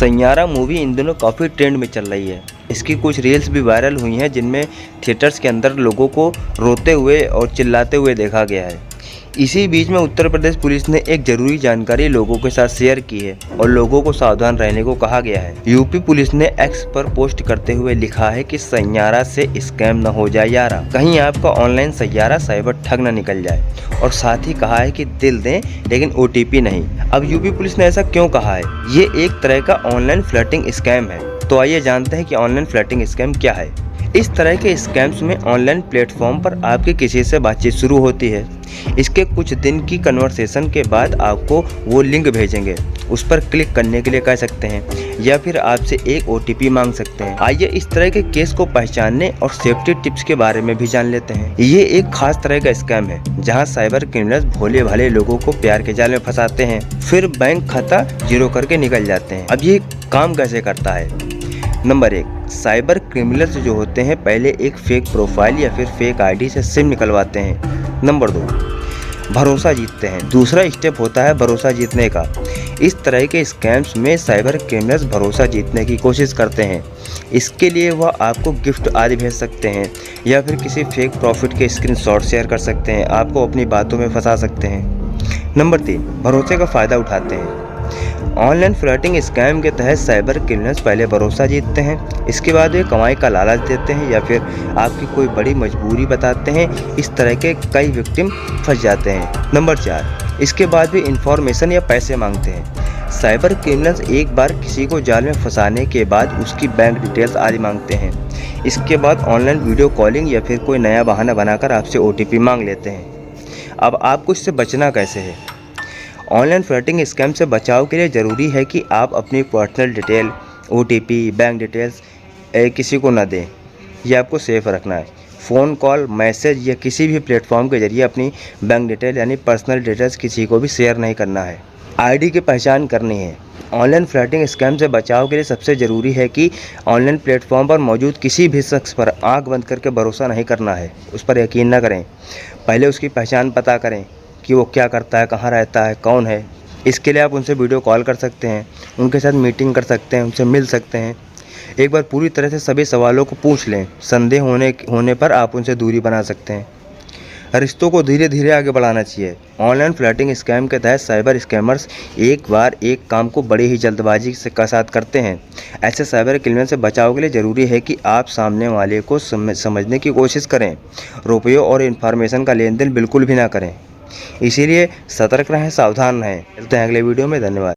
Saiyaara movie इन दिनों काफ़ी trend में चल रही है। इसकी कुछ रील्स भी वायरल हुई हैं जिनमें थिएटर्स के अंदर लोगों को रोते हुए और चिल्लाते हुए देखा गया है। इसी बीच में उत्तर प्रदेश पुलिस ने एक जरूरी जानकारी लोगों के साथ शेयर की है और लोगों को सावधान रहने को कहा गया है। यूपी पुलिस ने एक्स पर पोस्ट करते हुए लिखा है कि सैयारा से स्कैम न हो जाए यारा, कहीं आपका ऑनलाइन सैयारा साइबर ठग न निकल जाए। और साथ ही कहा है कि दिल दें लेकिन OTP नहीं। अब यूपी पुलिस ने ऐसा क्यों कहा है? ये एक तरह का ऑनलाइन फ्लर्टिंग स्कैम है। तो आइए जानते हैं कि ऑनलाइन फ्लर्टिंग स्कैम क्या है। इस तरह के स्कैम्स में ऑनलाइन प्लेटफॉर्म पर आपके किसी से बातचीत शुरू होती है। इसके कुछ दिन की कन्वर्सेशन के बाद आपको वो लिंक भेजेंगे, उस पर क्लिक करने के लिए कह सकते हैं या फिर आपसे एक OTP मांग सकते हैं। आइए इस तरह के केस को पहचानने और सेफ्टी टिप्स के बारे में भी जान लेते हैं। ये एक खास तरह का स्कैम है जहां साइबर क्रिमिनल्स भोले भाले लोगों को प्यार के जाल में फंसाते हैं, फिर बैंक खाता जीरो करके निकल जाते हैं। अब ये काम कैसे करता है? नंबर 1, साइबर क्रिमिनल्स जो होते हैं पहले एक फेक प्रोफाइल या फिर फेक ID से सिम निकलवाते हैं। नंबर 2, भरोसा जीतते हैं। दूसरा स्टेप होता है भरोसा जीतने का। इस तरह के स्कैम्स में साइबर क्रिमिनल्स भरोसा जीतने की कोशिश करते हैं। इसके लिए वह आपको गिफ्ट आदि भेज सकते हैं या फिर किसी फेक प्रॉफिट के स्क्रीनशॉट शेयर कर सकते हैं, आपको अपनी बातों में फंसा सकते हैं। नंबर 3, भरोसे का फ़ायदा उठाते हैं। ऑनलाइन फ्लर्टिंग स्कैम के तहत साइबर क्रिमिनल्स पहले भरोसा जीतते हैं, इसके बाद वे कमाई का लालच देते हैं या फिर आपकी कोई बड़ी मजबूरी बताते हैं। इस तरह के कई विक्टिम फंस जाते हैं। नंबर 4, इसके बाद भी इंफॉर्मेशन या पैसे मांगते हैं। साइबर क्रिमिनल्स एक बार किसी को जाल में फंसाने के बाद उसकी बैंक डिटेल्स आदि मांगते हैं। इसके बाद ऑनलाइन वीडियो कॉलिंग या फिर कोई नया बहाना बनाकर आपसे OTP मांग लेते हैं। अब आपको इससे बचना कैसे है? ऑनलाइन फ्लर्टिंग स्कैम से बचाव के लिए ज़रूरी है कि आप अपनी personal detail, OTP, bank details किसी को न दें। यह आपको सेफ रखना है। फ़ोन कॉल, मैसेज या किसी भी प्लेटफॉर्म के जरिए अपनी बैंक डिटेल यानी पर्सनल डिटेल्स किसी को भी शेयर नहीं करना है। ID की पहचान करनी है। ऑनलाइन फ्लर्टिंग स्कैम से बचाव के लिए सबसे ज़रूरी है कि ऑनलाइन प्लेटफॉर्म पर मौजूद किसी भी शख्स पर आंख बंद करके भरोसा नहीं करना है, उस पर यकीन न करें। पहले उसकी पहचान पता करें कि वो क्या करता है, कहाँ रहता है, कौन है। इसके लिए आप उनसे वीडियो कॉल कर सकते हैं, उनके साथ मीटिंग कर सकते हैं, उनसे मिल सकते हैं। एक बार पूरी तरह से सभी सवालों को पूछ लें। संदेह होने पर आप उनसे दूरी बना सकते हैं। रिश्तों को धीरे धीरे आगे बढ़ाना चाहिए। ऑनलाइन फ्लर्टिंग स्कैम के तहत साइबर स्कैमर्स एक बार एक काम को बड़ी ही जल्दबाजी के साथ करते हैं। ऐसे साइबर क्रिमिनल से बचाव के लिए ज़रूरी है कि आप सामने वाले को समझने की कोशिश करें। रुपयों और इन्फॉर्मेशन का लेन देन बिल्कुल भी ना करें। इसीलिए सतर्क रहें, सावधान रहें। मिलते हैं अगले वीडियो में। धन्यवाद।